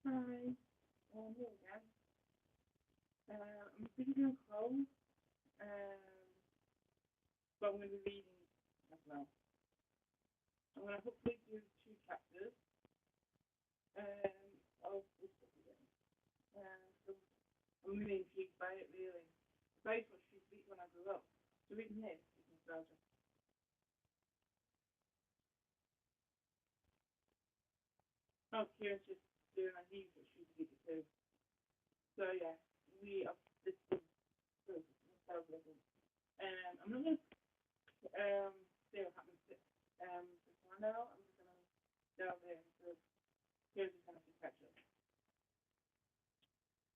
Hi. Here again. I'm thinking of home, but I'm going to be reading as well. I'm going to hopefully do 2 chapters of this book again. So I'm really intrigued by it, really. It's very much read when I grew up. So reading this is nostalgia. Oh, Kira's just doing a leave, but she's read it too. So yeah, we are this is good nostalgia. I'm not going to say what happens before now. I'm just going to delve in. So here's the kind of catch up.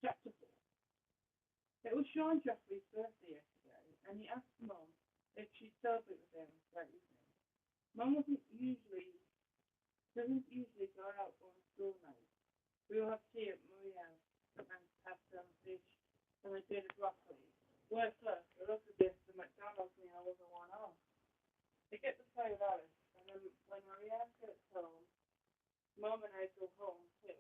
Chapter 4. It was Sean Jeffrey's birthday yesterday, and he asked Mum if she'd celebrate with him that evening. Mum doesn't usually go out on school night. We will have tea at Maria's and have some fish and a bit of broccoli. Worse luck, the look of this, the McDonald's meal was a one-off. They get the play of Alice, and then when Maria gets home, Mum and I go home too.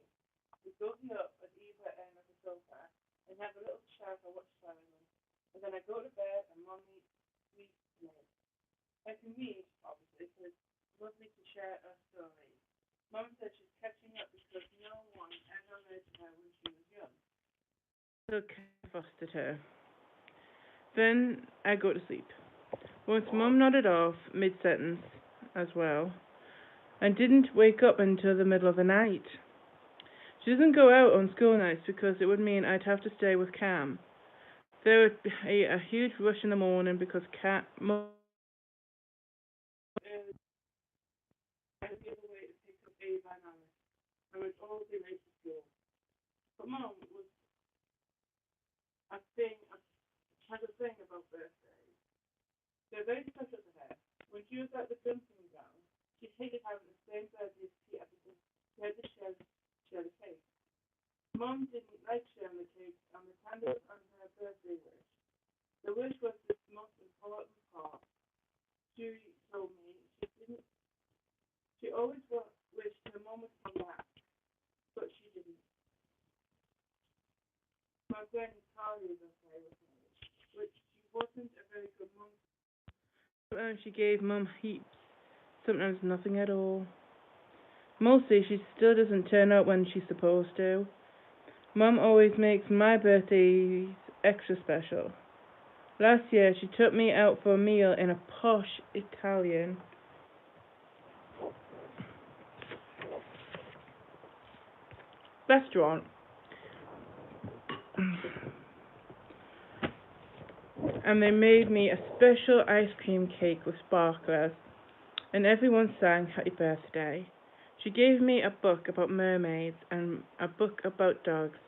We boogie up at either end of the sofa and have a little chat or watch television. And then I go to bed and Mum reads to me. I can read, obviously, because it's lovely to share a story. Mum says she's catching up because no one ever read to her when she was young. So Ken fostered her. Then I go to sleep. Once Mum nodded off mid sentence as well, and didn't wake up until the middle of the night. She doesn't go out on school nights because it would mean I'd have to stay with Cam. There would be a huge rush in the morning because Mum I'd be able to pick up Ava and Alice. I would all be late to school. But Mum was a thing, had a thing about birthdays. They're very special to her. When she was at the dumping ground, she hated having the same birthday as Pete because she had to share the cake. Mum didn't like sharing the cake and the candles on her birthday wish. The wish was the most important part. She told me she didn't. She always wished her mum would come back, but she didn't. My granny Carly was okay with me, which she wasn't a very good mum. Sometimes she gave Mum heaps, sometimes nothing at all. Mostly she still doesn't turn up when she's supposed to. Mum always makes my birthdays extra special. Last year she took me out for a meal in a posh Italian restaurant. And they made me a special ice cream cake with sparklers, and everyone sang happy birthday. She gave me a book about mermaids and a book about dogs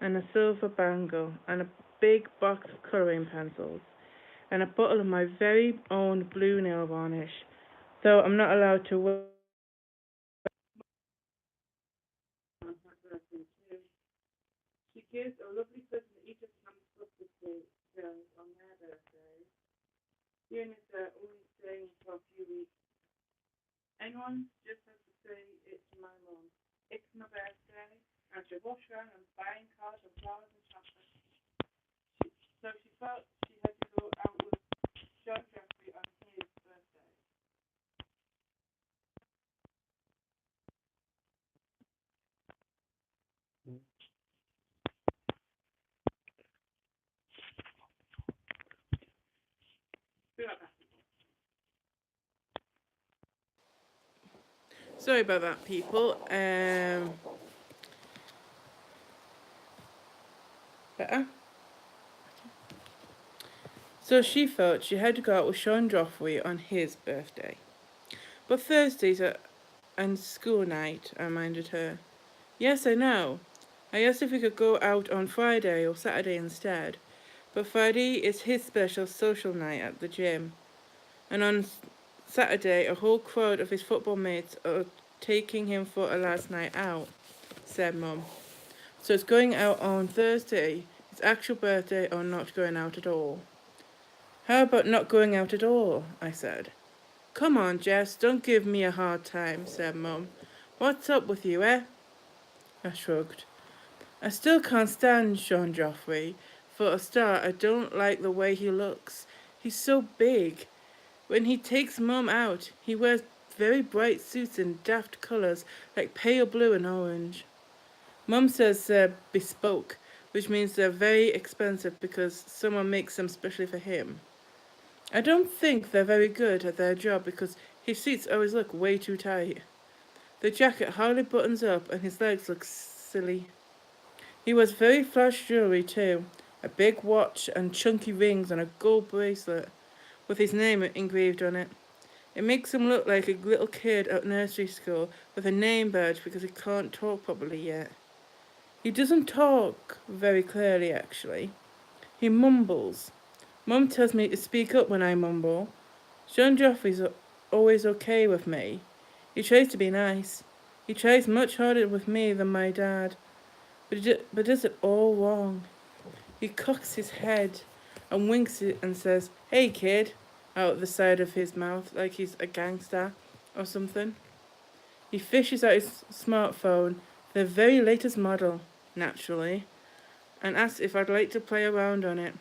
and a silver bangle and a big box of colouring pencils and a bottle of my very own blue nail varnish, though I'm not allowed to wear on her birthday too. She gives a lovely present to each of Tom's birthday girls on their birthday. Even if they're only staying for a few weeks. Anyone just has to say it's my mum. It's my birthday, and she walks around and buying cards and flowers and chocolate. So she felt she had to go out with John Jeffrey on his birthday. Sorry about that, people. Better. So she felt she had to go out with Sean Joffrey on his birthday. But Thursdays are and school night, I reminded her. Yes, I know. I asked if we could go out on Friday or Saturday instead. But Friday is his special social night at the gym. And on Saturday, a whole crowd of his football mates are taking him for a last night out, said Mum. So it's going out on Thursday, his actual birthday, or not going out at all. How about not going out at all? I said. Come on, Jess, don't give me a hard time, said Mum. What's up with you, eh? I shrugged. I still can't stand Sean Joffrey. For a start, I don't like the way he looks. He's so big. When he takes Mum out, he wears very bright suits in daft colours like pale blue and orange. Mum says they're bespoke, which means they're very expensive because someone makes them specially for him. I don't think they're very good at their job because his suits always look way too tight. The jacket hardly buttons up and his legs look silly. He wears very flash jewellery too, a big watch and chunky rings and a gold bracelet with his name engraved on it. It makes him look like a little kid at nursery school with a name badge because he can't talk properly yet. He doesn't talk very clearly actually. He mumbles. Mum tells me to speak up when I mumble. Sean Joffrey's always okay with me. He tries to be nice. He tries much harder with me than my dad, but does it all wrong. He cocks his head and winks it and says, "Hey kid," out the side of his mouth like he's a gangster or something. He fishes out his smartphone, the very latest model, naturally, and asks if I'd like to play around on it,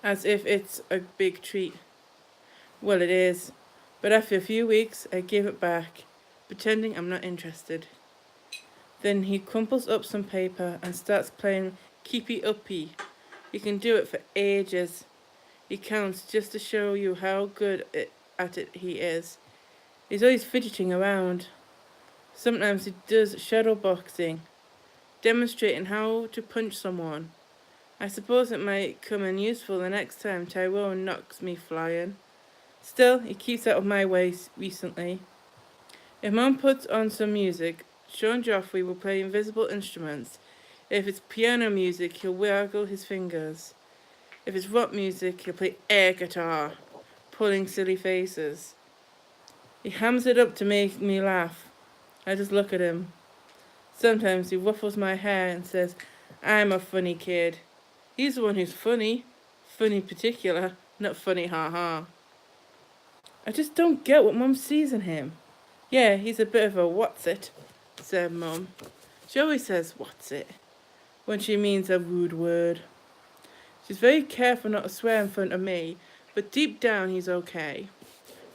as if it's a big treat. Well, it is, but after a few weeks, I give it back, pretending I'm not interested. Then he crumples up some paper and starts playing keepy uppy. He can do it for ages. He counts just to show you how good at it he is. He's always fidgeting around. Sometimes he does shadow boxing, demonstrating how to punch someone. I suppose it might come in useful the next time Tyrone knocks me flying. Still, he keeps out of my way recently. If Mum puts on some music, Sean Joffrey will play invisible instruments. If it's piano music, he'll waggle his fingers. If it's rock music, he'll play air guitar, pulling silly faces. He hams it up to make me laugh. I just look at him. Sometimes he ruffles my hair and says, "I'm a funny kid." He's the one who's funny. Funny particular, not funny ha-ha. I just don't get what Mum sees in him. Yeah, he's a bit of a what's it, said Mum. She always says what's it when she means a rude word. She's very careful not to swear in front of me, but deep down he's okay.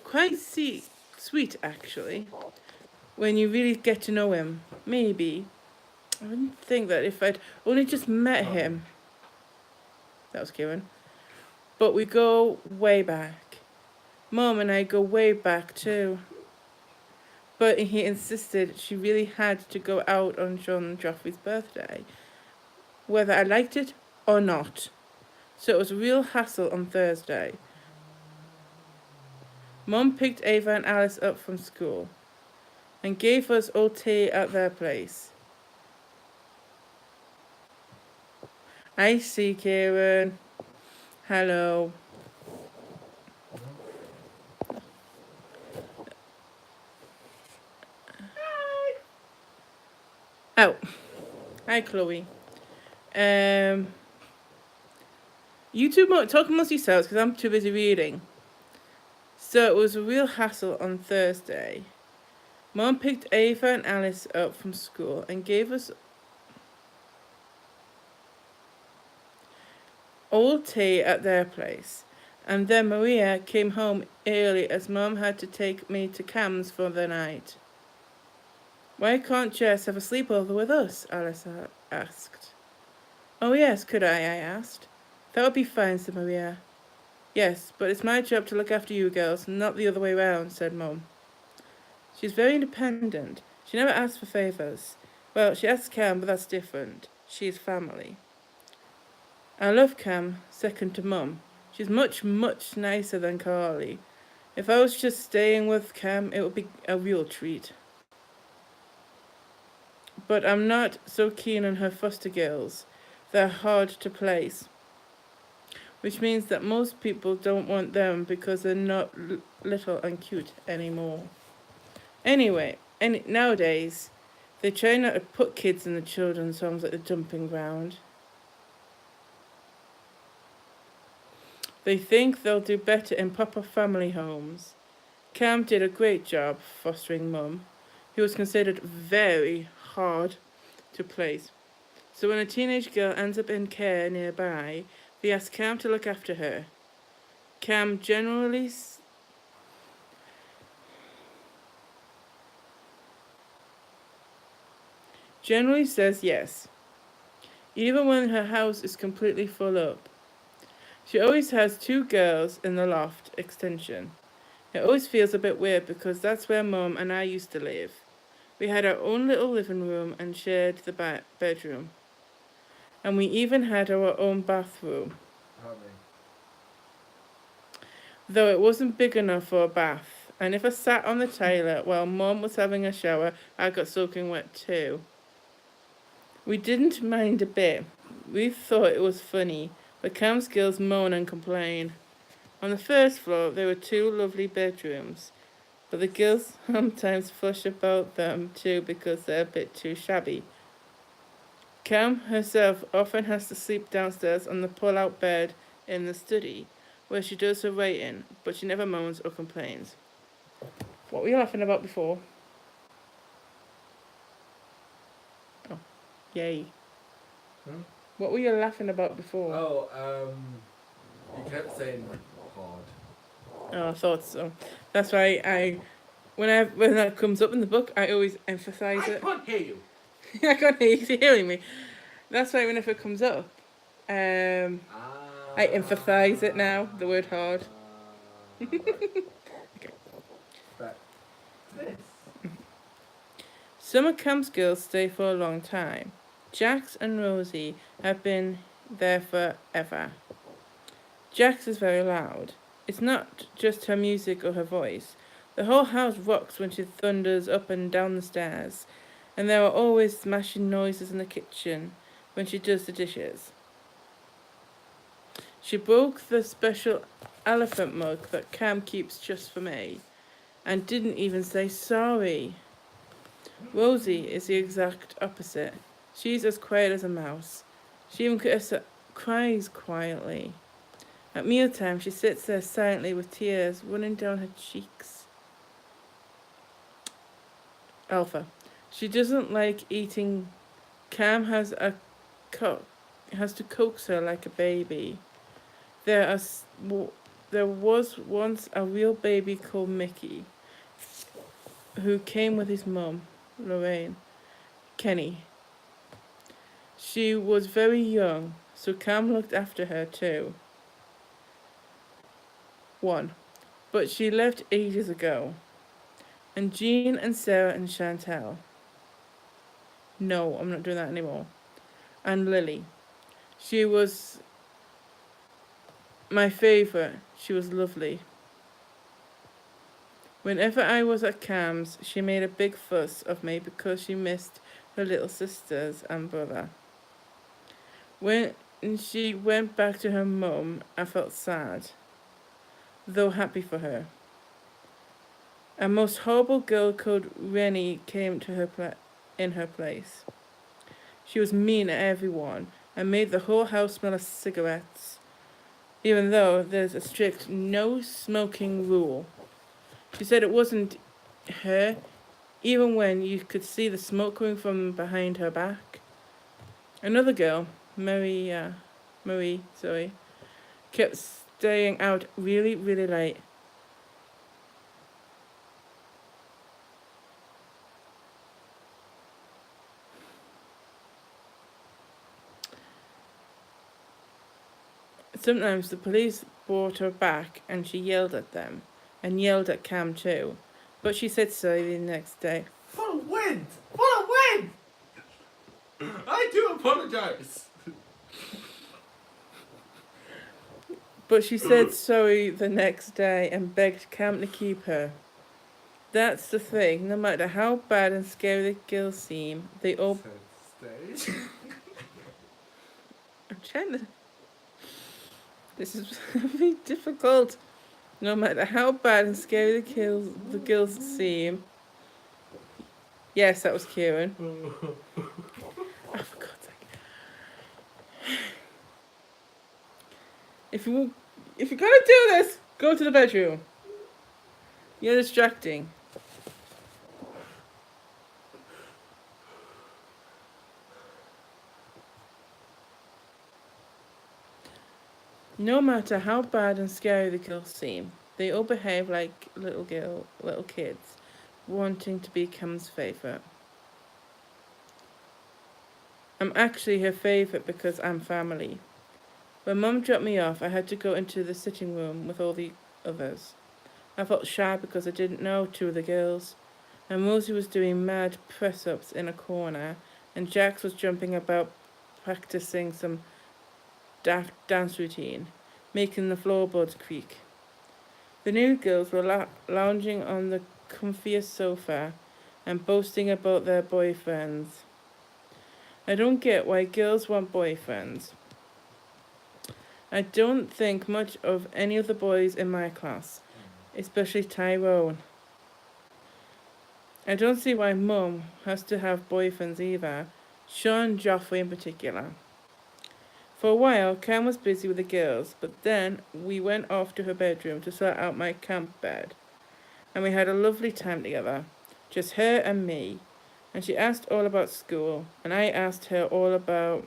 Quite sweet, actually, when you really get to know him. Maybe. I wouldn't think that if I'd only just met him. That was Kieran. But we go way back. Mum and I go way back too. But he insisted she really had to go out on John Joffrey's birthday, whether I liked it or not. So it was a real hassle on Thursday. Mum picked Ava and Alice up from school and gave us all tea at their place. I see, Kieran. Hello. Oh, hi, Chloe. You two talk amongst yourselves because I'm too busy reading. So it was a real hassle on Thursday. Mum picked Ava and Alice up from school and gave us all tea at their place. And then Maria came home early as Mum had to take me to Cam's for the night. Why can't Jess have a sleepover with us? Alice asked. Oh yes, could I asked. That would be fine, said Maria. Yes, but it's my job to look after you girls, not the other way round, said Mum. She's very independent. She never asks for favours. Well, she asks Cam, but that's different. She's family. I love Cam, second to Mum. She's much, much nicer than Carly. If I was just staying with Cam, it would be a real treat. But I'm not so keen on her foster girls. They're hard to place. Which means that most people don't want them because they're not little and cute anymore. Anyway, nowadays, they try not to put kids in the children's homes at the dumping ground. They think they'll do better in proper family homes. Cam did a great job fostering Mum, who was considered very hard to place. So when a teenage girl ends up in care nearby, they ask Cam to look after her. Cam generally says yes, even when her house is completely full up. She always has 2 girls in the loft extension. It always feels a bit weird because that's where Mum and I used to live. We had our own little living room and shared the bedroom. And we even had our own bathroom. Though it wasn't big enough for a bath. And if I sat on the toilet while Mum was having a shower, I got soaking wet too. We didn't mind a bit. We thought it was funny, but Cam's girls moan and complain. On the first floor, there were 2 lovely bedrooms, but the girls sometimes fuss about them too because they're a bit too shabby. Cam herself often has to sleep downstairs on the pull-out bed in the study, where she does her writing, but she never moans or complains. What were you laughing about before? Oh, yay. What were you laughing about before? You kept saying hard. Oh, I thought so. That's why when that comes up in the book, I always emphasise it. I can't hear you. I can't hear you hearing me. That's why whenever it comes up, I emphasise it now, the word hard. Right. Okay. But this. Some of Cam's girls stay for a long time. Jax and Rosie have been there forever. Jax is very loud. It's not just her music or her voice. The whole house rocks when she thunders up and down the stairs, and there are always smashing noises in the kitchen when she does the dishes. She broke the special elephant mug that Cam keeps just for me, and didn't even say sorry. Rosie is the exact opposite. She's as quiet as a mouse. She even cries quietly. At mealtime, she sits there silently with tears running down her cheeks. Alpha. She doesn't like eating. Cam has to coax her like a baby. There was once a real baby called Mickey, who came with his mum, Kenny. She was very young, so Cam looked after her too. 1. But she left ages ago. And Jean and Sarah and Chantel. No, I'm not doing that anymore. And Lily. She was my favourite. She was lovely. Whenever I was at Cam's, she made a big fuss of me because she missed her little sisters and brother. When she went back to her mum, I felt sad, though happy for her. A most horrible girl called Rennie came to in her place. She was mean to everyone and made the whole house smell of cigarettes, even though there's a strict no smoking rule. She said it wasn't her, even when you could see the smoke coming from behind her back. Another girl, Marie, kept staying out really, really late. Sometimes the police brought her back and she yelled at them, and yelled at Cam too. But she said sorry the next day. For a win! For a win! I do apologise. But she said sorry the next day and begged Cam to keep her. That's the thing, no matter how bad and scary the girls seem, they all... Stay. I'm trying to... This is very difficult. No matter how bad and scary the girls seem... Yes, that was Kieran. Oh, for God's sake. If you're gonna do this, go to the bedroom. You're distracting. No matter how bad and scary the girls seem, they all behave like little kids, wanting to be Cam's favourite. I'm actually her favourite because I'm family. When Mum dropped me off, I had to go into the sitting room with all the others. I felt shy because I didn't know two of the girls, and Rosie was doing mad press-ups in a corner, and Jax was jumping about practicing some daft dance routine, making the floorboards creak. The new girls were lounging on the comfiest sofa and boasting about their boyfriends. I don't get why girls want boyfriends. I don't think much of any of the boys in my class, especially Tyrone. I don't see why Mum has to have boyfriends either, Sean Joffrey in particular. For a while, Cam was busy with the girls, but then we went off to her bedroom to sort out my camp bed, and we had a lovely time together, just her and me. And she asked all about school, and I asked her all about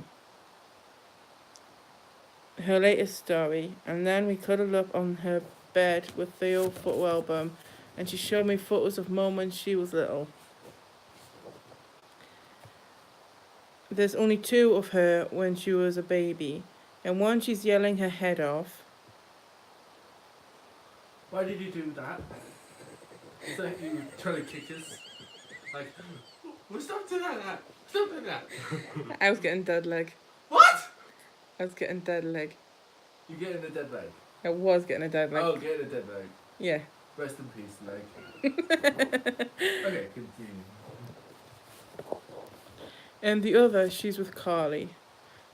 her latest story, and then we cuddled up on her bed with the old photo album, and she showed me photos of Mum when she was little. There's only two of her when she was a baby, and one she's yelling her head off. Why did you do that? It's like you were trying to kick us. Like, well, stop doing that. Stop doing that. I was getting dead leg. What? I was getting dead leg. You getting a dead leg? I was getting a dead leg. Oh, getting a dead leg. Yeah. Rest in peace, leg. Okay, continue. And the other, she's with Carly.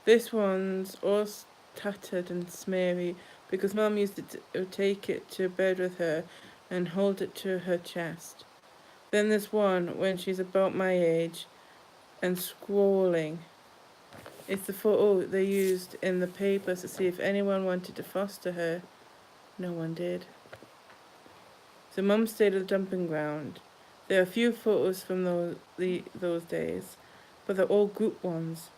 This one's all tattered and smeary because Mum used to take it to bed with her and hold it to her chest. Then there's one when she's about my age and scrawling. It's the photo they used in the papers to see if anyone wanted to foster her. No one did. So Mum stayed at the dumping ground. There are a few photos from those days, but they're all group ones.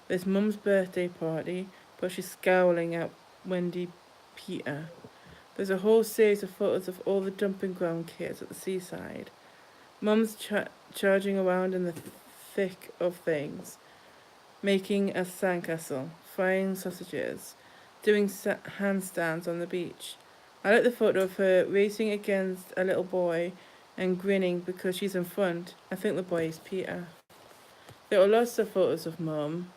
There's Mum's birthday party, but she's scowling at Wendy Peter. There's a whole series of photos of all the dumping ground kids at the seaside. Mum's charging around in the thick of things, making a sandcastle, frying sausages, doing handstands on the beach. I like the photo of her racing against a little boy and grinning because she's in front. I think the boy is Peter. There are lots of photos of Mum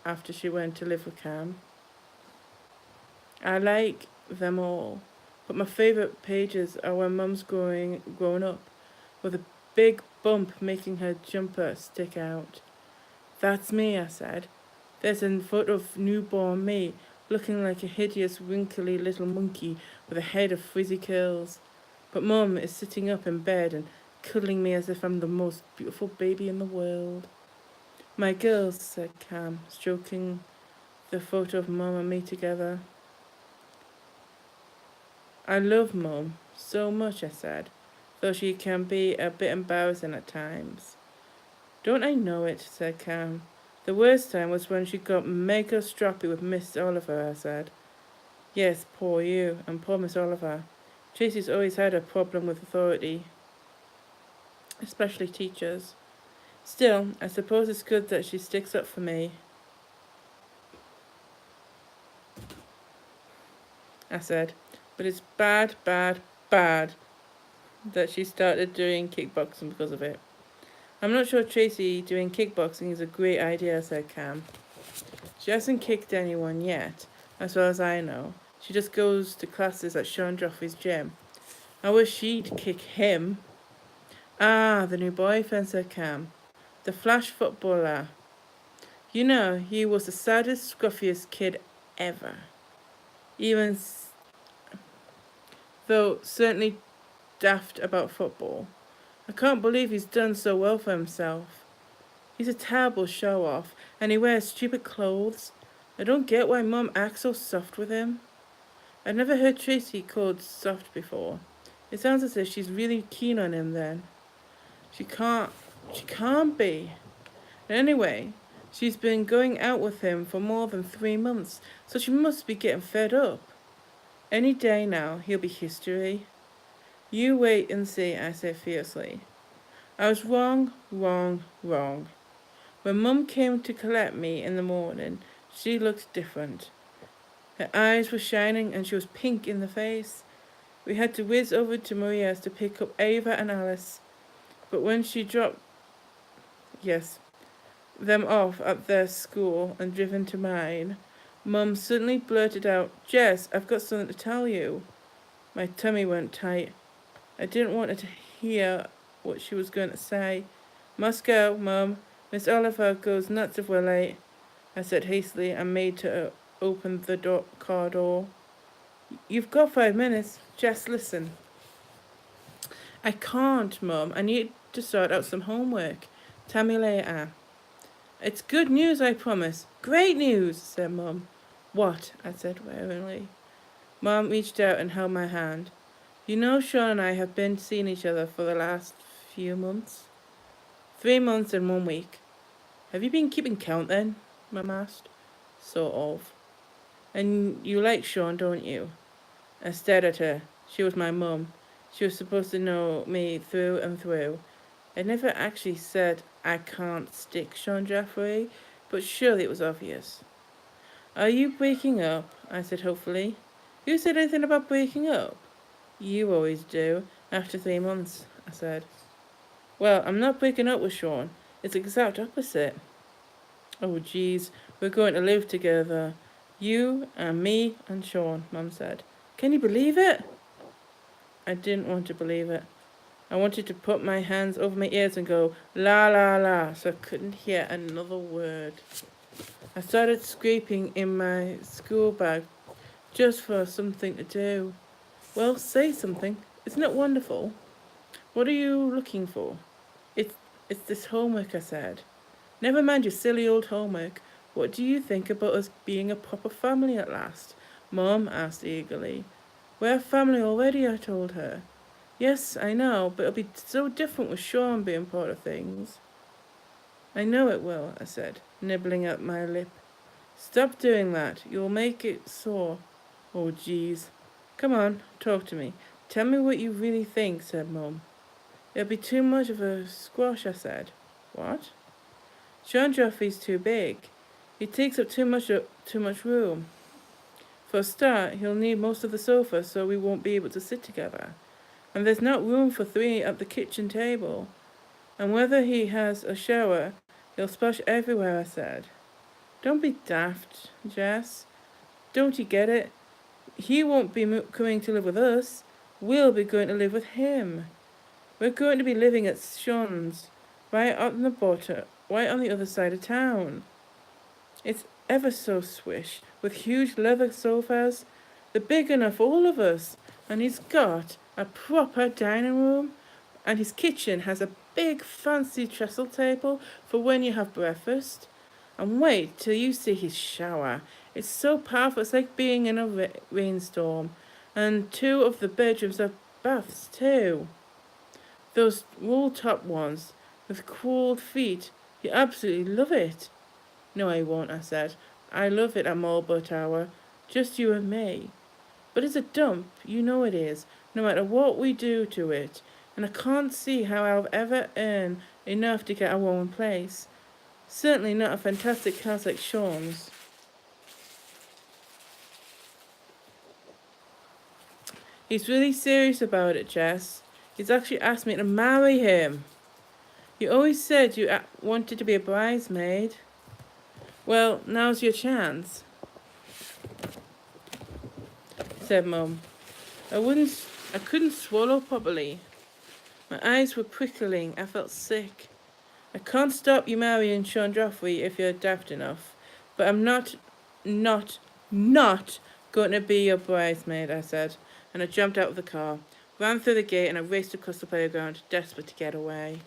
after she went to live with Cam. I like them all, but my favourite pages are when Mum's grown up, with a big bump making her jumper stick out. That's me, I said. There's a photo of newborn me, looking like a hideous, wrinkly little monkey with a head of frizzy curls. But Mum is sitting up in bed and cuddling me as if I'm the most beautiful baby in the world. My girls, said Cam, stroking the photo of Mum and me together. I love Mum so much, I said, though she can be a bit embarrassing at times. Don't I know it, said Cam. The worst time was when she got mega stroppy with Miss Oliver, I said. Yes, poor you, and poor Miss Oliver. Tracy's always had a problem with authority, especially teachers. Still, I suppose it's good that she sticks up for me, I said. But it's bad that she started doing kickboxing because of it. I'm not sure Tracy doing kickboxing is a great idea, said Cam. She hasn't kicked anyone yet, as far as I know. She just goes to classes at Sean Joffrey's gym. I wish she'd kick him. Ah, the new boyfriend, said Cam. The flash footballer. You know, he was the saddest, scruffiest kid ever. Even though certainly daft about football. I can't believe he's done so well for himself. He's a terrible show-off, and he wears stupid clothes. I don't get why Mum acts so soft with him. I've never heard Tracy called soft before. It sounds as if she's really keen on him then. She can't be. Anyway, She's been going out with him for more than 3 months, so she must be getting fed up. Any day now, he'll be history. You wait and see, I said fiercely. I was wrong, wrong, wrong. When Mum came to collect me in the morning, she looked different. Her eyes were shining and she was pink in the face. We had to whiz over to Maria's to pick up Ava and Alice. But when she dropped them off at their school and driven to mine, Mum suddenly blurted out, Jess, I've got something to tell you. My tummy went tight. I didn't want her to hear what she was going to say. Must go, Mum. Miss Oliver goes nuts if we're late, I said hastily and made to open the car door. You've got 5 minutes. Jess, listen. I can't, Mum. I need to sort out some homework. Tell me later. It's good news, I promise. Great news, said Mum. What? I said wearily. Mum reached out and held my hand. You know Sean and I have been seeing each other for the last few months? 3 months and 1 week. Have you been keeping count then? Mum asked. Sort of. And you like Sean, don't you? I stared at her. She was my mum. She was supposed to know me through and through. I never actually said I can't stick Sean Jaffrey, but surely it was obvious. Are you breaking up? I said hopefully. Who said anything about breaking up? You always do, after 3 months, I said. Well, I'm not breaking up with Sean. It's the exact opposite. Oh, geez, we're going to live together. You and me and Sean, Mum said. Can you believe it? I didn't want to believe it. I wanted to put my hands over my ears and go, la la la, so I couldn't hear another word. I started scraping in my school bag just for something to do. Well, say something. Isn't it wonderful? What are you looking for? It's this homework, I said. Never mind your silly old homework. What do you think about us being a proper family at last? Mum asked eagerly. We're a family already, I told her. Yes, I know, but it'll be so different with Sean being part of things. I know it will, I said, nibbling at my lip. Stop doing that. You'll make it sore. Oh, geez. Come on, talk to me. Tell me what you really think, said Mum. It'll be too much of a squash, I said. What? Sean Joffrey's too big. He takes up too much room. For a start, he'll need most of the sofa, so we won't be able to sit together. And there's not room for 3 at the kitchen table. And whether he has a shower, he'll splash everywhere, I said. Don't be daft, Jess. Don't you get it? He won't be coming to live with us. We'll be going to live with him. We're going to be living at Sean's, right on the other side of town. It's ever so swish, with huge leather sofas. They're big enough for all of us. And he's got a proper dining room. And his kitchen has a big fancy trestle table for when you have breakfast. And wait till you see his shower. It's so powerful, it's like being in a rainstorm. And 2 of the bedrooms are baths too. Those roll-top ones with cooled feet. You absolutely love it. No, I won't, I said. I love it at Marlborough Tower. Just you and me. But it's a dump, you know it is, no matter what we do to it. And I can't see how I'll ever earn enough to get a warm place. Certainly not a fantastic house like Sean's. He's really serious about it, Jess. He's actually asked me to marry him. You always said you wanted to be a bridesmaid. Well, now's your chance, said Mum. I couldn't swallow properly. My eyes were prickling. I felt sick. I can't stop you marrying Sean Joffrey if you're daft enough. But I'm not going to be your bridesmaid, I said. And I jumped out of the car, ran through the gate, and I raced across the playground, desperate to get away.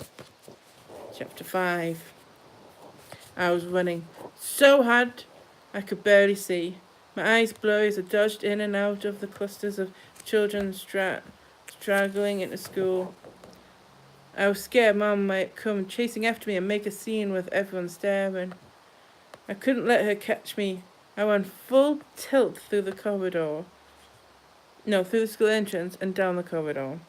Chapter 5. I was running so hard I could barely see. My eyes blurry as I dodged in and out of the clusters of children straggling into school. I was scared Mum might come chasing after me and make a scene with everyone staring. I couldn't let her catch me. I ran full tilt through the corridor. No, through the school entrance and down the corridor.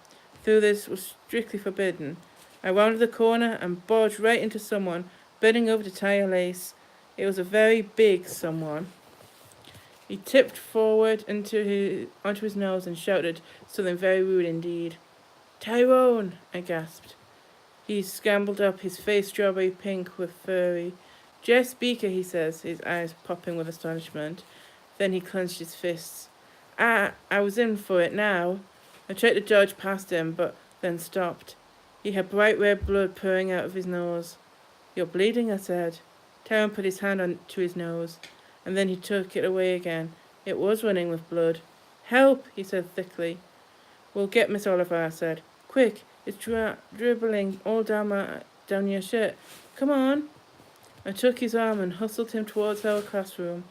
Through this was strictly forbidden. I rounded the corner and barged right into someone, bending over to tie a lace. It was a very big someone. He tipped forward onto his nose and shouted something very rude indeed. "Tyrone!" I gasped. He scrambled up, his face strawberry pink with fury. "Jess Beaker," he says, his eyes popping with astonishment. Then he clenched his fists. I was in for it now. I tried to dodge past him, but then stopped. He had bright red blood pouring out of his nose. "You're bleeding," I said. Tyrone put his hand on to his nose, and then he took it away again. It was running with blood. "Help!" he said thickly. "We'll get Miss Oliver," I said. "Quick, it's dribbling all down your shirt. Come on." I took his arm and hustled him towards our classroom.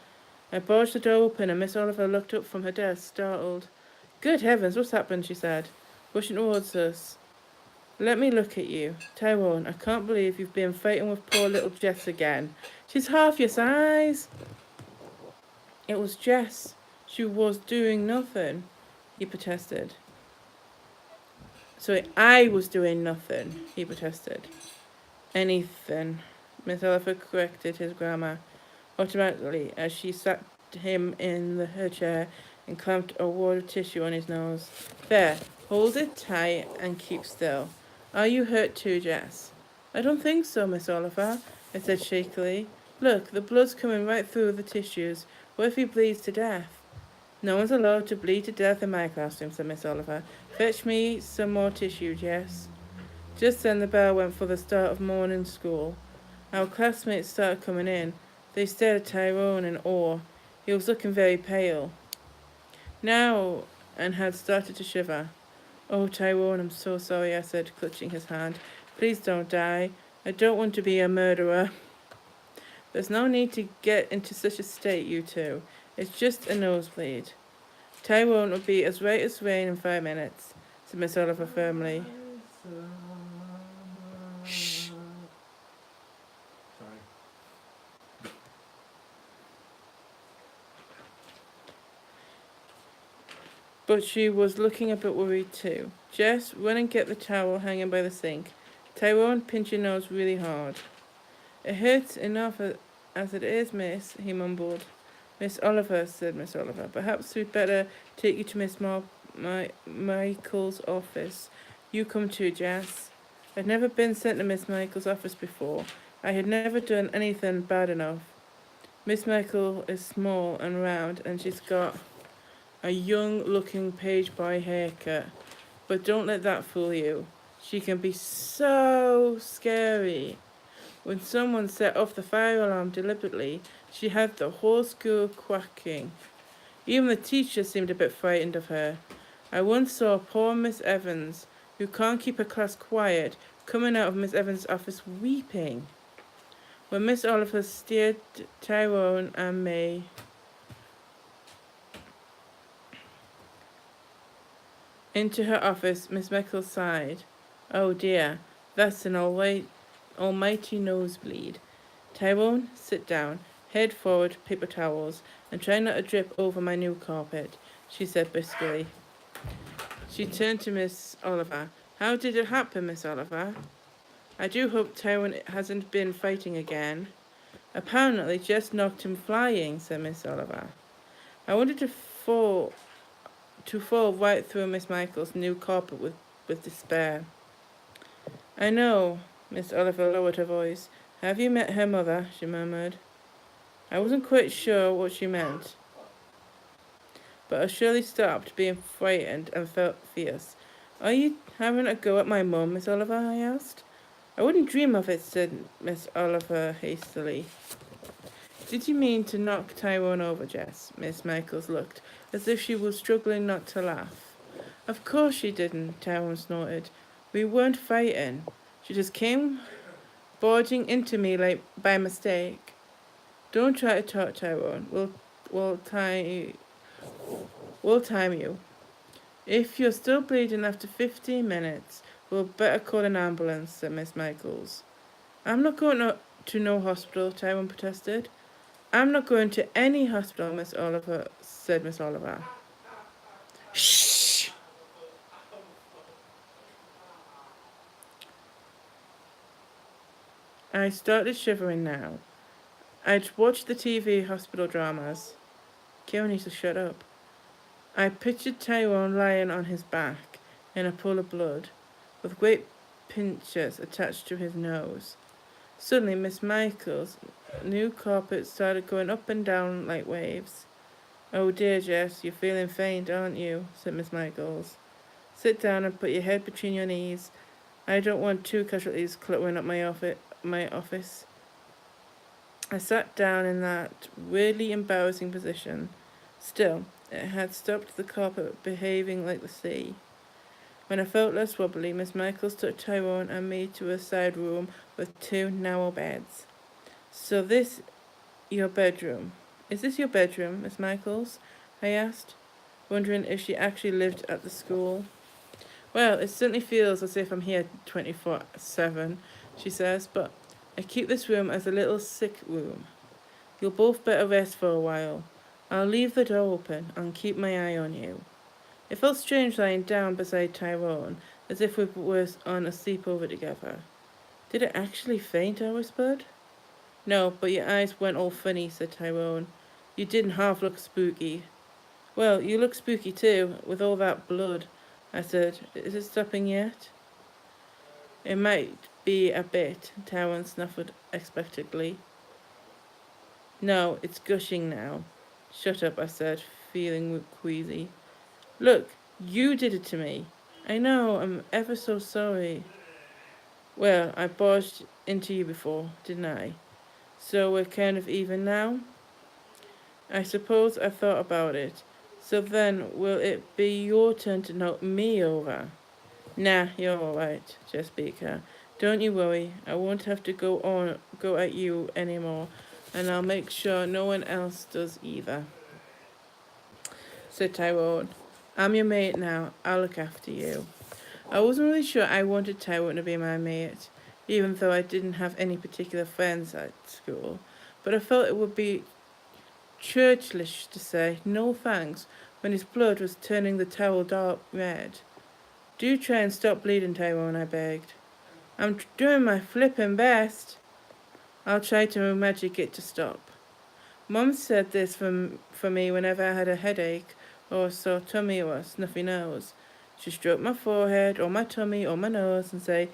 I barged the door open and Miss Oliver looked up from her desk, startled. "Good heavens, what's happened?" she said, rushing towards us. "Let me look at you. Tyrone, I can't believe you've been fighting with poor little Jess again. She's half your size." "It was Jess. She was doing nothing," he protested. "Sorry, I was doing nothing," he protested. "Anything," Miss Oliver corrected his grammar automatically as she sat him in her chair and clamped a wad of tissue on his nose. "There, hold it tight and keep still. Are you hurt too, Jess?" "I don't think so, Miss Oliver," I said shakily. "Look, the blood's coming right through the tissues. What if he bleeds to death?" "No one's allowed to bleed to death in my classroom," said Miss Oliver. "Fetch me some more tissue, Jess." Just then the bell went for the start of morning school. Our classmates started coming in. They stared at Tyrone in awe. He was looking very pale now and had started to shiver. "Oh, Tyrone, I'm so sorry," I said, clutching his hand. "Please don't die. I don't want to be a murderer." "There's no need to get into such a state, you two. It's just a nosebleed. Tyrone will be as right as rain in 5 minutes," said Miss Oliver firmly. Sorry. But she was looking a bit worried too. "Jess, run and get the towel hanging by the sink. Tyrone, pinch your nose really hard." "It hurts enough as it is, miss," he mumbled. "Miss Oliver," said Miss Oliver, "perhaps we'd better take you to Miss Michael's office. You come too, Jess." I'd never been sent to Miss Michael's office before. I had never done anything bad enough. Miss Michael is small and round, and she's got a young-looking page boy haircut. But don't let that fool you. She can be so scary. When someone set off the fire alarm deliberately, she had the whole school quacking. Even the teachers seemed a bit frightened of her. I once saw poor Miss Evans, who can't keep her class quiet, coming out of Miss Evans' office weeping. When Miss Oliver steered Tyrone and me into her office, Miss Michael sighed. "Oh dear, that's an almighty nosebleed. Tyrone, sit down, head forward, paper towels, and try not to drip over my new carpet," she said briskly. She turned to Miss Oliver. "How did it happen, Miss Oliver?" "I do hope Tyrone hasn't been fighting again." "Apparently just knocked him flying," said Miss Oliver. I wanted to fall right through Miss Michael's new carpet with despair. "I know." Miss Oliver lowered her voice. "Have you met her mother?" she murmured. I wasn't quite sure what she meant, but I surely stopped being frightened and felt fierce. "Are you having a go at my mum, Miss Oliver?" I asked. "I wouldn't dream of it," said Miss Oliver hastily. "Did you mean to knock Tyrone over, Jess?" Miss Michaels looked as if she was struggling not to laugh. "Of course she didn't," Tyrone snorted. "We weren't fighting. She just came barging into me like by mistake." "Don't try to talk, Tyrone. We'll time you. If you're still bleeding after 15 minutes, we'll better call an ambulance," said Miss Michaels. "I'm not going to no hospital," Tyrone protested. I'm not going to any hospital, Miss Oliver, said Miss Oliver. Shh! I started shivering now. I'd watched the TV hospital dramas. Kieran needs to shut up. I pictured Tyrone lying on his back in a pool of blood, with great pinchers attached to his nose. Suddenly, Miss Michael's new carpet started going up and down like waves. Oh dear, Jess, you're feeling faint, aren't you? Said Miss Michaels. Sit down and put your head between your knees. I don't want two casualties cluttering up my office. I sat down in that weirdly embarrassing position. Still, it had stopped the carpet behaving like the sea. When I felt less wobbly, Miss Michaels took Tyrone and me to a side room with two narrow beds. So this your bedroom. Is this your bedroom, Miss Michaels? I asked, wondering if she actually lived at the school. Well, it certainly feels as if I'm here 24/7, she says, but I keep this room as a little sick room. You'll both better rest for a while. I'll leave the door open and keep my eye on you. It felt strange lying down beside Tyrone, as if we were on a sleepover together. Did it actually faint? I whispered. No, but your eyes went all funny, said Tyrone. You didn't half look spooky. Well, you look spooky too, with all that blood, I said. Is it stopping yet? It might be a bit, Tyrone snuffled expectantly. No, it's gushing now. Shut up, I said, feeling queasy. Look, you did it to me. I know, I'm ever so sorry. Well, I barged into you before, didn't I? So we're kind of even now? I suppose I thought about it. So then, will it be your turn to knock me over? Nah, you're alright, Jess Beaker. Don't you worry, I won't have to go at you anymore, and I'll make sure no one else does either, said Tyrone. I'm your mate now, I'll look after you. I wasn't really sure I wanted Tyrone to be my mate, even though I didn't have any particular friends at school, but I felt it would be churchlish to say no thanks when his blood was turning the towel dark red. Do try and stop bleeding, Tyrone, I begged. I'm doing my flippin' best. I'll try to magic it to stop. Mum said this for me whenever I had a headache or a sore tummy or a snuffy nose. She'd stroke my forehead or my tummy or my nose and say,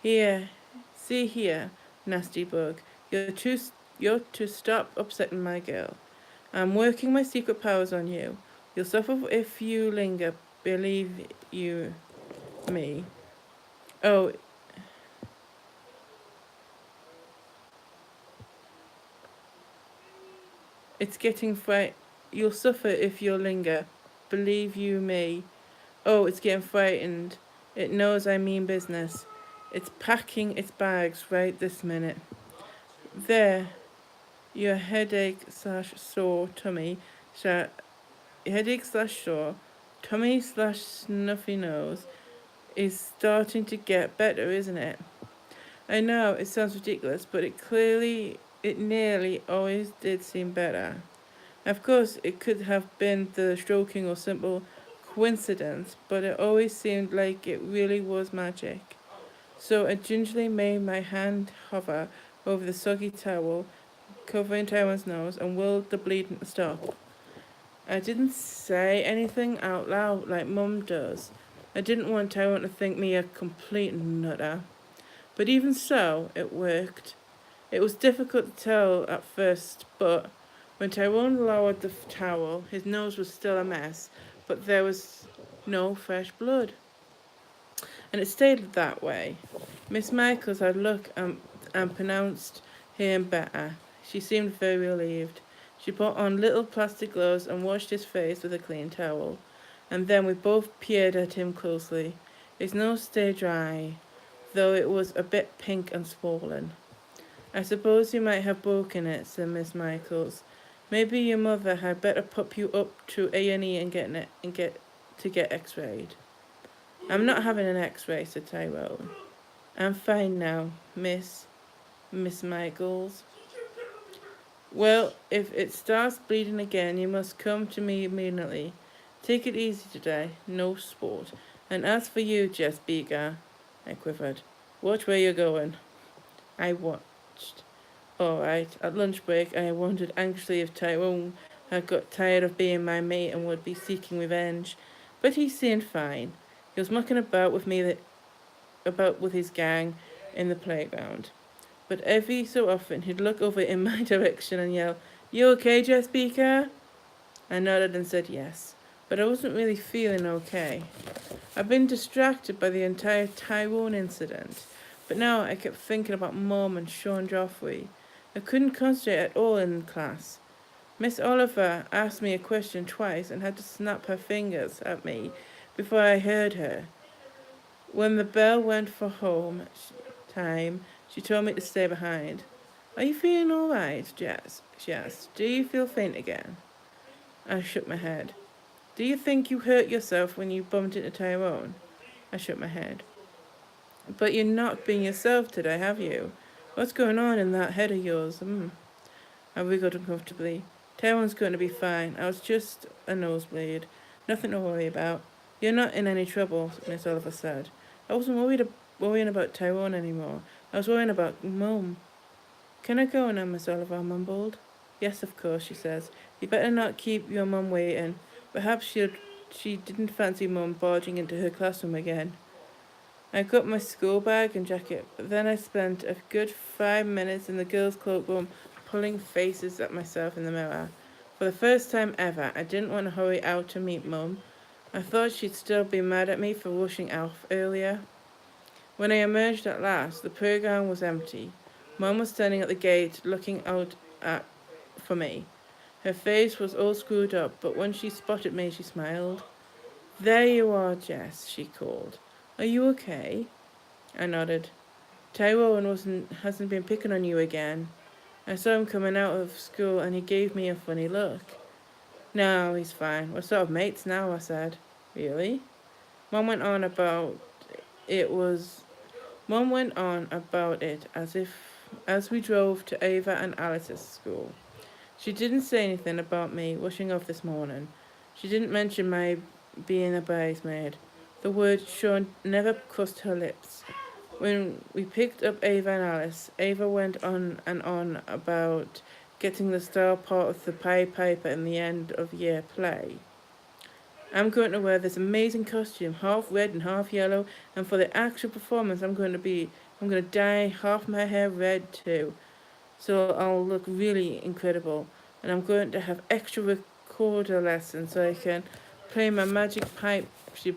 Here, see here, nasty bug. You're to stop upsetting my girl. I'm working my secret powers on you. You'll suffer if you linger, believe you me. Oh, it's getting fright. You'll suffer if you linger, believe you me. Oh, it's getting frightened. It knows I mean business. It's packing its bags right this minute. There, your headache/sore tummy, headache/sore tummy/snuffy nose is starting to get better, isn't it? I know it sounds ridiculous, but it nearly always did seem better. Of course, it could have been the stroking or simple coincidence, but it always seemed like it really was magic. So I gingerly made my hand hover over the soggy towel, covering Tyrone's nose, and willed the bleeding to stop. I didn't say anything out loud like Mum does. I didn't want Tyrone to think me a complete nutter. But even so, it worked. It was difficult to tell at first, but when Tyrone lowered the towel, his nose was still a mess, but there was no fresh blood. And it stayed that way. Miss Michaels had looked and pronounced him better. She seemed very relieved. She put on little plastic gloves and washed his face with a clean towel. And then we both peered at him closely. His nose stayed dry, though it was a bit pink and swollen. I suppose you might have broken it, said Miss Michaels. Maybe your mother had better pop you up to A&E and get X-rayed. I'm not having an X-ray, said Tyrone. I'm fine now, Miss Michaels. Well, if it starts bleeding again, you must come to me immediately. Take it easy today, no sport. And as for you, Jess Beaker, I quivered. Watch where you're going. I watched. All right. At lunch break, I wondered anxiously if Tyrone had got tired of being my mate and would be seeking revenge, but he seemed fine. He was mucking about with his gang in the playground. But every so often he'd look over in my direction and yell, "You okay, Jess Beaker?" I nodded and said yes, but I wasn't really feeling okay. I've been distracted by the entire Tyrone incident, but now I kept thinking about Mom and Sean Joffrey. I couldn't concentrate at all in class. Miss Oliver asked me a question twice and had to snap her fingers at me before I heard her. When the bell went for home time, she told me to stay behind. Are you feeling all right, Jess? She asked. Do you feel faint again? I shook my head. Do you think you hurt yourself when you bumped into Tyrone? I shook my head. But you're not being yourself today, have you? What's going on in that head of yours? I wriggled uncomfortably. Tyrone's going to be fine. I was just a nosebleed. Nothing to worry about. You're not in any trouble, Miss Oliver said. I wasn't worrying about Tyrone anymore. I was worrying about Mum. Can I go now, Miss Oliver? I mumbled. Yes, of course, she says. You better not keep your mum waiting. Perhaps she didn't fancy Mum barging into her classroom again. I got my school bag and jacket, but then I spent a good 5 minutes in the girls' cloakroom pulling faces at myself in the mirror. For the first time ever, I didn't want to hurry out to meet Mum. I thought she'd still be mad at me for rushing out earlier. When I emerged at last, the playground was empty. Mum was standing at the gate looking out for me. Her face was all screwed up, but when she spotted me, she smiled. There you are, Jess, she called. Are you okay? I nodded. Tyrone hasn't been picking on you again. I saw him coming out of school and he gave me a funny look. No, he's fine. We're sort of mates now, I said. Really? Mum went on about it was Mum went on about it as we drove to Ava and Alice's school. She didn't say anything about me rushing off this morning. She didn't mention my being a bridesmaid. The word sure never crossed her lips. When we picked up Ava and Alice, Ava went on and on about getting the star part of the Pied Piper in the end of year play. I'm going to wear this amazing costume, half red and half yellow, and for the actual performance I'm going to dye half my hair red too. So I'll look really incredible. And I'm going to have extra recorder lessons so I can play my magic pipe. She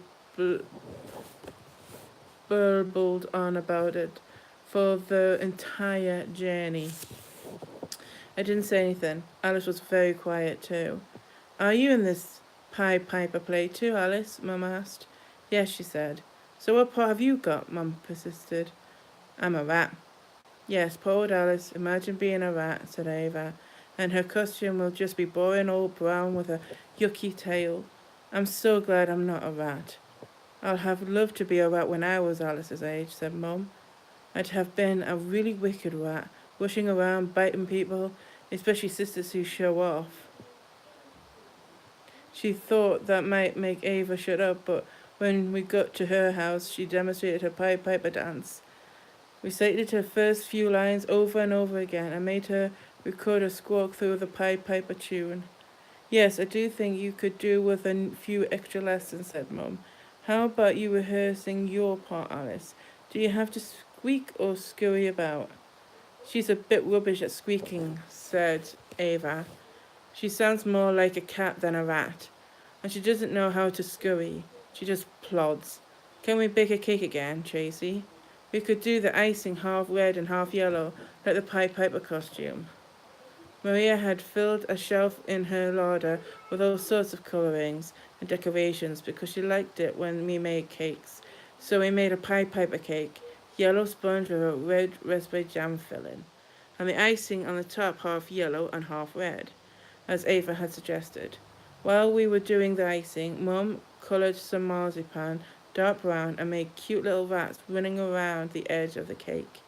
burbled on about it for the entire journey. I didn't say anything. Alice was very quiet too. Are you in this Pied Piper play too, Alice? Mum asked. Yes, she said. So what part have you got? Mum persisted. I'm a rat. Yes, poor old Alice. Imagine being a rat, said Ava, and her costume will just be boring old brown with a yucky tail. I'm so glad I'm not a rat. I'll have loved to be a rat when I was Alice's age, said Mum. I'd have been a really wicked rat, rushing around, biting people, especially sisters who show off. She thought that might make Ava shut up, but when we got to her house, she demonstrated her Pied Piper dance. Recited her first few lines over and over again and made her record a squawk through the Pied Piper tune. Yes, I do think you could do with a few extra lessons, said Mum. How about you rehearsing your part, Alice? Do you have to squeak or scurry about? She's a bit rubbish at squeaking, said Ava. She sounds more like a cat than a rat. And she doesn't know how to scurry. She just plods. Can we bake a cake again, Tracy? We could do the icing half red and half yellow, like the Pied Piper costume. Maria had filled a shelf in her larder with all sorts of colourings and decorations because she liked it when we made cakes. So we made a Pied Piper cake, yellow sponge with a red raspberry jam filling, and the icing on the top half yellow and half red, as Ava had suggested. While we were doing the icing, Mum coloured some marzipan dark brown and made cute little rats running around the edge of the cake.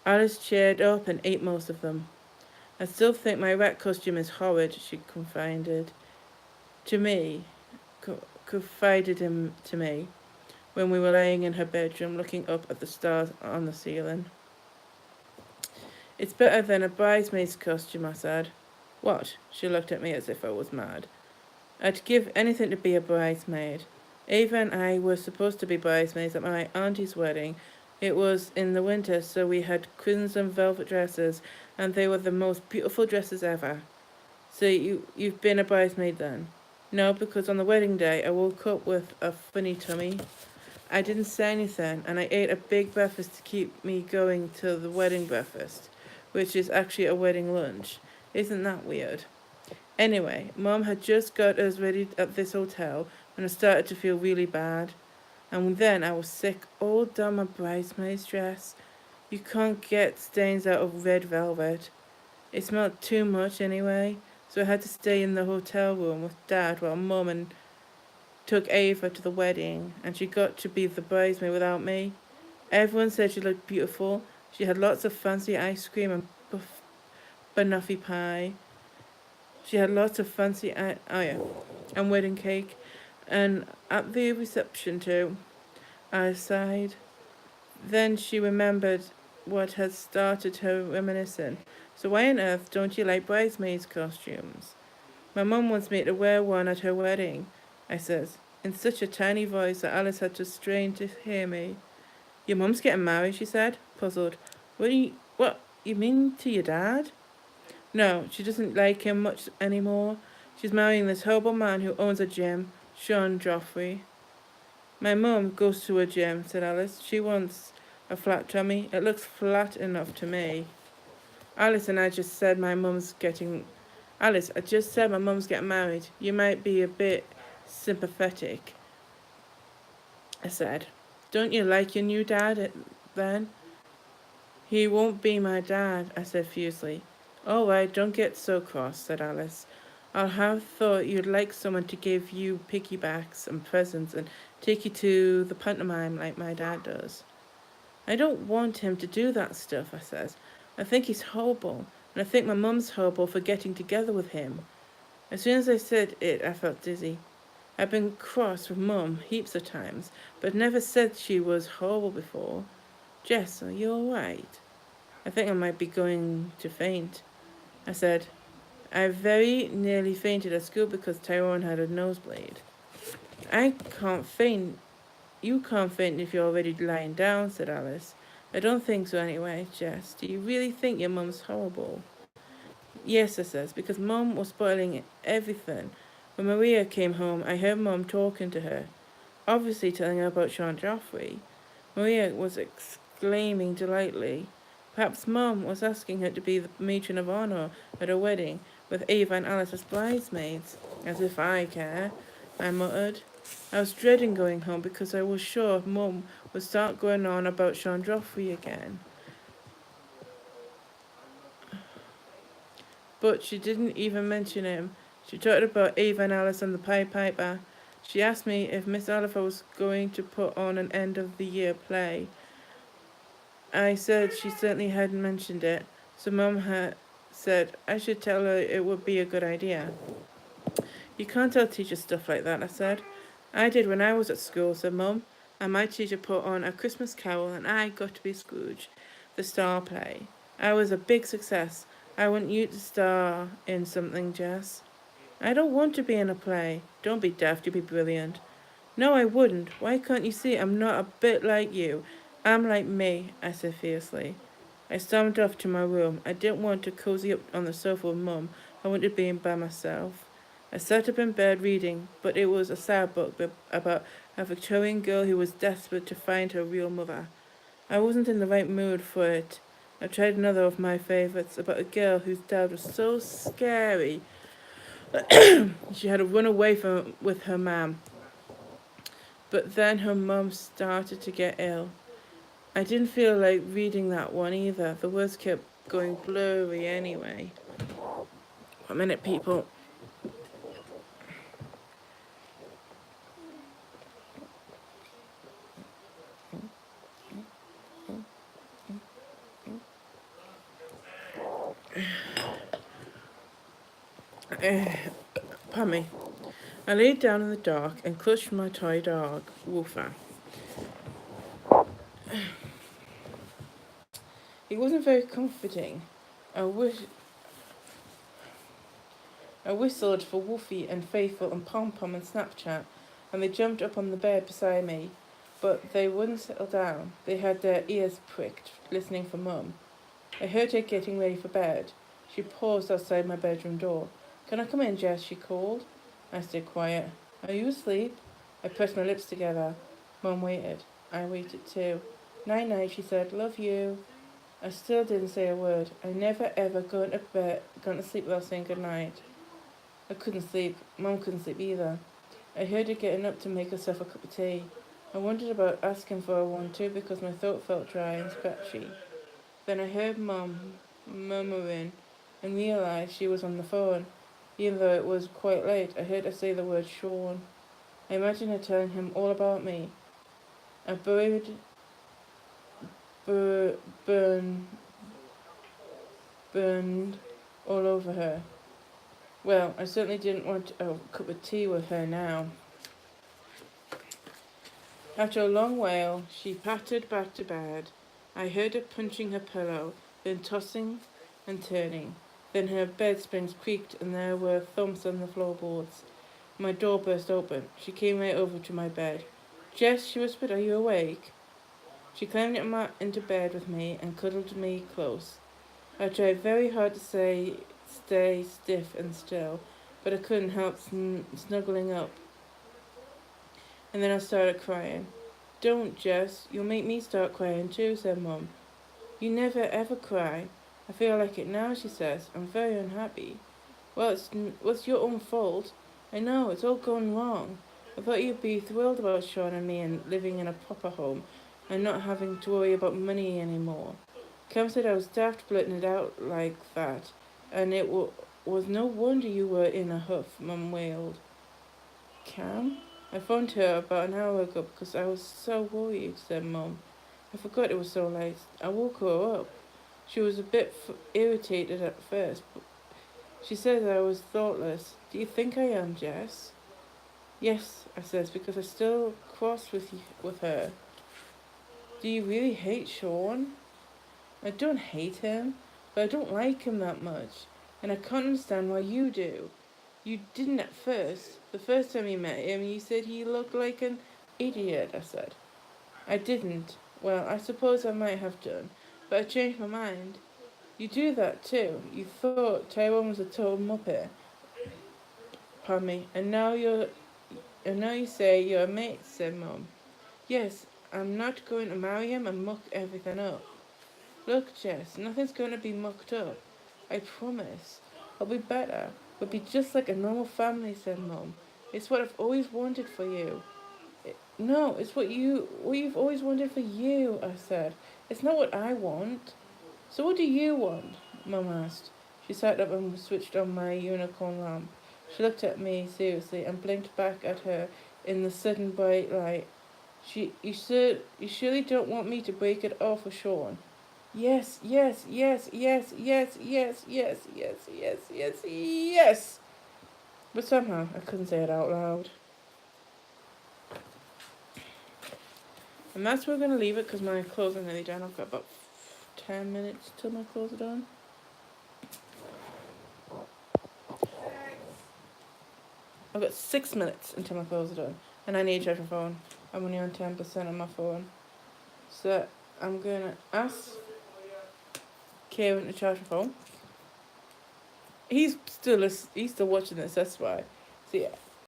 Alice cheered up and ate most of them. I still think my rat costume is horrid, she confided to me, confided him to me when we were laying in her bedroom looking up at the stars on the ceiling. It's better than a bridesmaid's costume, I said. What? She looked at me as if I was mad. I'd give anything to be a bridesmaid. Ava and I were supposed to be bridesmaids at my auntie's wedding. It was in the winter, so we had crimson velvet dresses, and they were the most beautiful dresses ever. So you've been a bridesmaid then? No, because on the wedding day I woke up with a funny tummy. I didn't say anything, and I ate a big breakfast to keep me going till the wedding breakfast, which is actually a wedding lunch. Isn't that weird? Anyway, Mum had just got us ready at this hotel, and I started to feel really bad. And then I was sick all down my bridesmaid's dress. You can't get stains out of red velvet. It smelled too much anyway, so I had to stay in the hotel room with Dad while Mum and took Ava to the wedding, and she got to be the bridesmaid without me. Everyone said she looked beautiful. She had lots of fancy ice cream and banoffee pie. She had lots of fancy, and wedding cake. And at the reception too. I sighed. Then she remembered what had started her reminiscing. So why on earth don't you like bridesmaids' costumes? My mum wants me to wear one at her wedding, I says, in such a tiny voice that Alice had to strain to hear me. Your mum's getting married, she said, puzzled. What you mean to your dad? No, she doesn't like him much anymore. She's marrying this horrible man who owns a gym, Sean Joffrey. My mum goes to a gym, said Alice. She wants a flat tummy. It looks flat enough to me. Alice, I just said my mum's getting married. You might be a bit sympathetic, I said. Don't you like your new dad then? He won't be my dad, I said fiercely. All right, don't get so cross, said Alice. I'll have thought you'd like someone to give you piggybacks and presents and take you to the pantomime like my dad does. I don't want him to do that stuff, I says. I think he's horrible, and I think my mum's horrible for getting together with him. As soon as I said it, I felt dizzy. I've been cross with Mum heaps of times, but never said she was horrible before. Jess, are you all right? I think I might be going to faint. I said, I very nearly fainted at school because Tyrone had a nosebleed. I can't faint. You can't faint if you're already lying down, said Alice. I don't think so anyway, Jess. Do you really think your mum's horrible? Yes, I says, because Mum was spoiling everything. When Maria came home, I heard Mum talking to her, obviously telling her about Sean Joffrey. Maria was exclaiming delightedly. Perhaps Mum was asking her to be the matron of honour at her wedding, with Ava and Alice as bridesmaids. As if I care, I muttered. I was dreading going home because I was sure Mum would start going on about Sean Joffrey again. But she didn't even mention him. She talked about Ava and Alice and the Pied Piper. She asked me if Miss Oliver was going to put on an end-of-the-year play. I said she certainly hadn't mentioned it, so Mum had said I should tell her it would be a good idea. You can't tell teachers stuff like that, I said. I did when I was at school, said Mum, and my teacher put on A Christmas Carol and I got to be Scrooge, the star play. I was a big success. I want you to star in something, Jess. I don't want to be in a play. Don't be daft, you'll be brilliant. No, I wouldn't. Why can't you see I'm not a bit like you? I'm like me, I said fiercely. I stormed off to my room. I didn't want to cozy up on the sofa with Mum. I wanted being by myself. I sat up in bed reading, but it was a sad book about a Victorian girl who was desperate to find her real mother. I wasn't in the right mood for it. I tried another of my favourites about a girl whose dad was so scary she had to run away with her mum. But then her mum started to get ill. I didn't feel like reading that one either. The words kept going blurry anyway. 1 minute, people. Pardon me. I laid down in the dark and clutched my toy dog, Wolfer. It wasn't very comforting. I whistled for Wolfie and Faithful and Pom Pom and Snapchat, and they jumped up on the bed beside me, but they wouldn't settle down. They had their ears pricked, listening for Mum. I heard her getting ready for bed. She paused outside my bedroom door. "Can I come in, Jess?" she called. I stayed quiet. "Are you asleep?" I pressed my lips together. Mum waited. I waited too. "Night night," she said. "Love you." I still didn't say a word. I never ever gone to sleep without saying good night. I couldn't sleep. Mum couldn't sleep either. I heard her getting up to make herself a cup of tea. I wondered about asking for one too because my throat felt dry and scratchy. Then I heard Mum murmuring and realised she was on the phone. Even though it was quite late, I heard her say the word Sean. I imagined her telling him all about me. A bird burned all over her. Well, I certainly didn't want a cup of tea with her now. After a long wail, she pattered back to bed. I heard her punching her pillow, then tossing and turning. Then her bed springs creaked and there were thumps on the floorboards. My door burst open. She came right over to my bed. "Jess," she whispered, "are you awake?" She climbed into bed with me and cuddled me close. I tried very hard to stay stiff and still, but I couldn't help snuggling up. And then I started crying. "Don't, Jess. You'll make me start crying too," said Mum. "You never ever cry." "I feel like it now," she says. "I'm very unhappy." "Well, it's your own fault. I know, it's all gone wrong. I thought you'd be thrilled about Sean and me and living in a proper home and not having to worry about money anymore." Cam said I was daft blurting it out like that, and it was no wonder you were in a huff, Mum wailed. "Cam? I phoned her about an hour ago because I was so worried," said Mum. "I forgot it was so late. I woke her up. She was a bit irritated at first, but she says I was thoughtless. Do you think I am, Jess?" "Yes," I says, "because I'm still cross with her." "Do you really hate Sean?" "I don't hate him, but I don't like him that much, and I can't understand why you do. You didn't at first. The first time you met him, you said he looked like an idiot," I said. "I didn't. Well, I suppose I might have done, but I changed my mind." "You do that too. You thought Tyrone was a total muppet." "Pardon me. And now you say you're a mate," said Mum. "Yes, I'm not going to marry him and muck everything up." "Look, Jess, nothing's going to be mucked up. I promise. I'll be better. We'll be just like a normal family," said Mum. "It's what I've always wanted for you." "No, it's what you've always wanted for you," I said. "It's not what I want." "So what do you want?" Mum asked. She sat up and switched on my unicorn lamp. She looked at me seriously and blinked back at her in the sudden bright light. You surely don't want me to break it off with Sean?" "Yes, yes, yes, yes, yes, yes, yes, yes, yes, yes, yes." But somehow I couldn't say it out loud. And that's where we're going to leave it because my clothes are nearly done. I've got about 10 minutes till my clothes are done. I've got 6 minutes until my clothes are done. And I need to charge my phone. I'm only on 10% on my phone. So I'm going to ask Kieran to charge my phone. He's still watching this, that's why. So yeah,